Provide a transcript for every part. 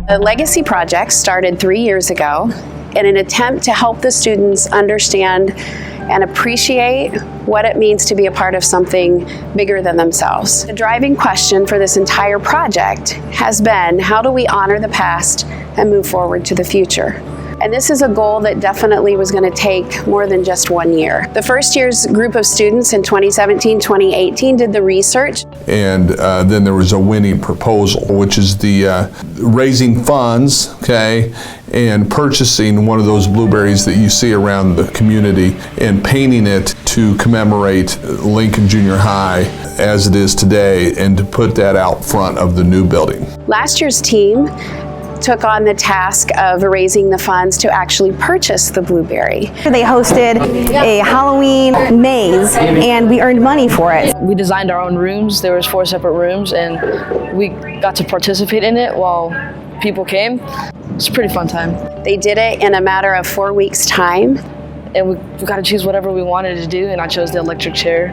The Legacy Project started 3 years ago in an attempt to help the students understand and appreciate what it means to be a part of something bigger than themselves. The driving question for this entire project has been, how do we honor the past and move forward to the future? And this is a goal that definitely was going to take more than just 1 year. The first year's group of students in 2017-2018 did the research. And then there was a winning proposal, which is the raising funds, okay, and purchasing one of those blueberries that you see around the community and painting it to commemorate Lincoln Junior High as it is today, and to put that out front of the new building. Last year's team took on the task of raising the funds to actually purchase the blueberry. They hosted a Halloween maze and we earned money for it. We designed our own rooms. There was 4 separate rooms and we got to participate in it while people came. It's a pretty fun time. They did it in a matter of 4 weeks' time. And we got to choose whatever we wanted to do, and I chose the electric chair.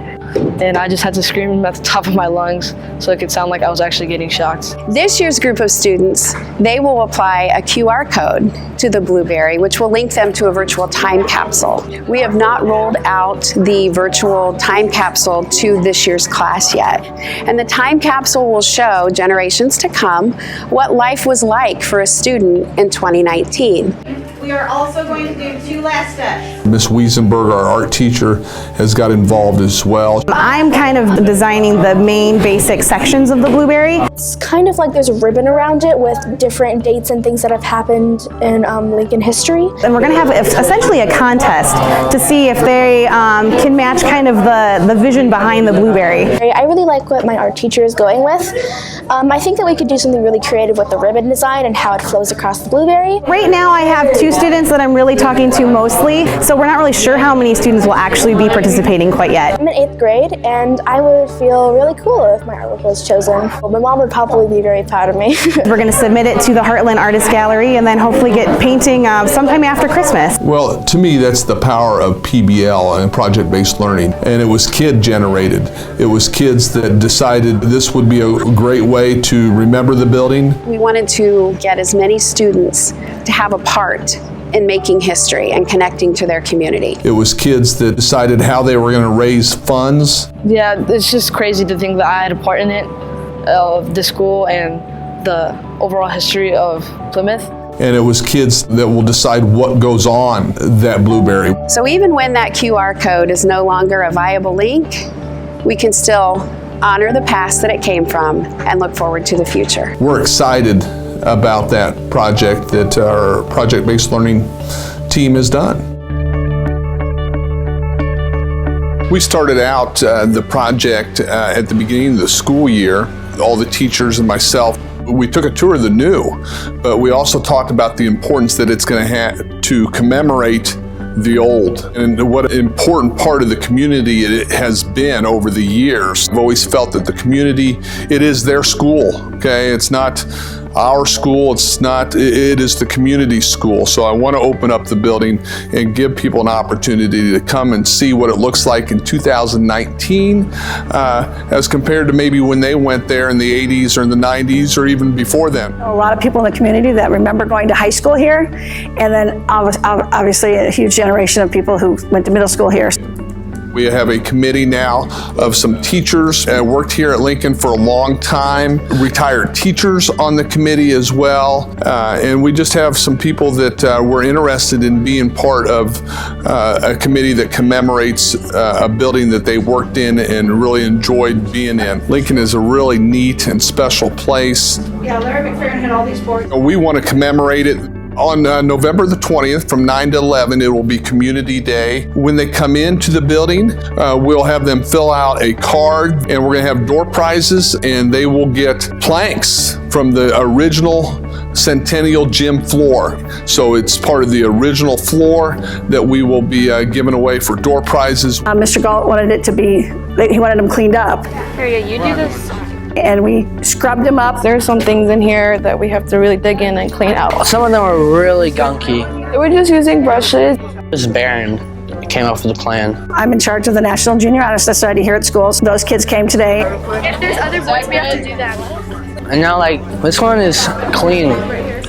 And I just had to scream at the top of my lungs so it could sound like I was actually getting shocked. This year's group of students, they will apply a QR code to the blueberry, which will link them to a virtual time capsule. We have not rolled out the virtual time capsule to this year's class yet. And the time capsule will show generations to come what life was like for a student in 2019. We are also going to do 2 last steps. Miss Wiesenberg, our art teacher, has got involved as well. I'm kind of designing the main basic sections of the blueberry. It's kind of like there's a ribbon around it with different dates and things that have happened in Lincoln history. And we're going to have essentially a contest to see if they can match kind of the vision behind the blueberry. I really like what my art teacher is going with. I think that we could do something really creative with the ribbon design and how it flows across the blueberry. Right now I have 2 students that I'm really talking to mostly, so we're not really sure how many students will actually be participating quite yet. I'm in 8th grade and I would feel really cool if my artwork was chosen. Well, my mom would probably be very proud of me. We're going to submit it to the Heartland Artist Gallery and then hopefully get painting sometime after Christmas. Well, to me, that's the power of PBL and project-based learning. And it was kid-generated. It was kids that decided this would be a great way to remember the building. We wanted to get as many students to have a part in making history and connecting to their community. It was kids that decided how they were going to raise funds. Yeah, it's just crazy to think that I had a part in it, of the school and the overall history of Plymouth. And it was kids that will decide what goes on that blueberry. So even when that QR code is no longer a viable link, we can still honor the past that it came from and look forward to the future. We're excited about that project that our project-based learning team has done. We started out the project at the beginning of the school year. All the teachers and myself, we took a tour of the new, but we also talked about the importance that it's going to have to commemorate the old, and what an important part of the community it has been over the years. I've always felt that the community, it is their school, okay? It's not our school, it is the community school. So I want to open up the building and give people an opportunity to come and see what it looks like in 2019 as compared to maybe when they went there in the 80s or in the 90s or even before then. A lot of people in the community that remember going to high school here, and then obviously a huge generation of people who went to middle school here. We have a committee now of some teachers that worked here at Lincoln for a long time, retired teachers on the committee as well, and we just have some people that were interested in being part of a committee that commemorates a building that they worked in and really enjoyed being in. Lincoln is a really neat and special place. Yeah, Larry McFerrin had all these boards. We want to commemorate it. On November the 20th from 9 to 11, it will be Community Day. When they come into the building, we'll have them fill out a card, and we're going to have door prizes, and they will get planks from the original Centennial Gym floor. So it's part of the original floor that we will be giving away for door prizes. Mr. Gault wanted it to be, he wanted them cleaned up. Here, you do this. And we scrubbed them up. There's some things in here that we have to really dig in and clean out. Some of them are really gunky. We're just using brushes. This is Barron came up with the plan. I'm in charge of the National Junior Honor Society here at schools. Those kids came today. If there's other boys, we have to do that. And now, like, this one is clean.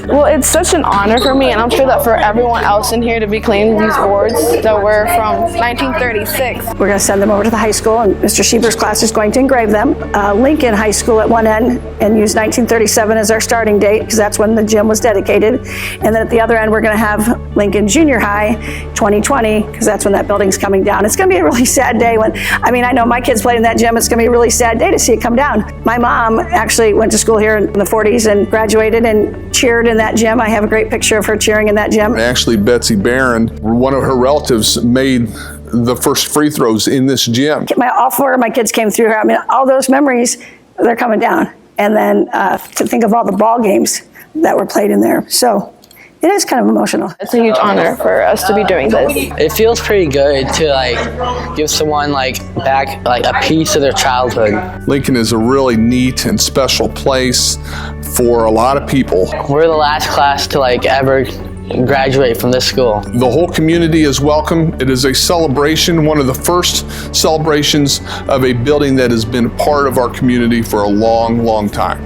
Well, it's such an honor for me, and I'm sure that for everyone else in here to be cleaning these boards that were from 1936. We're going to send them over to the high school, and Mr. Schieber's class is going to engrave them. Lincoln High School at one end, and use 1937 as our starting date, because that's when the gym was dedicated. And then at the other end, we're going to have Lincoln Junior High 2020, because that's when that building's coming down. It's going to be a really sad day when, I know my kids played in that gym. It's going to be a really sad day to see it come down. My mom actually went to school here in the 40s and graduated and cheered in that gym. I have a great picture of her cheering in that gym. Actually, Betsy Barron, one of her relatives, made the first free throws in this gym. All four of my kids came through here. All those memories, they're coming down. And then to think of all the ball games that were played in there. So it is kind of emotional. It's a huge honor for us to be doing this. It feels pretty good to like give someone like back like a piece of their childhood. Lincoln is a really neat and special place for a lot of people. We're the last class to like ever graduate from this school. The whole community is welcome. It is a celebration, one of the first celebrations of a building that has been a part of our community for a long, long time.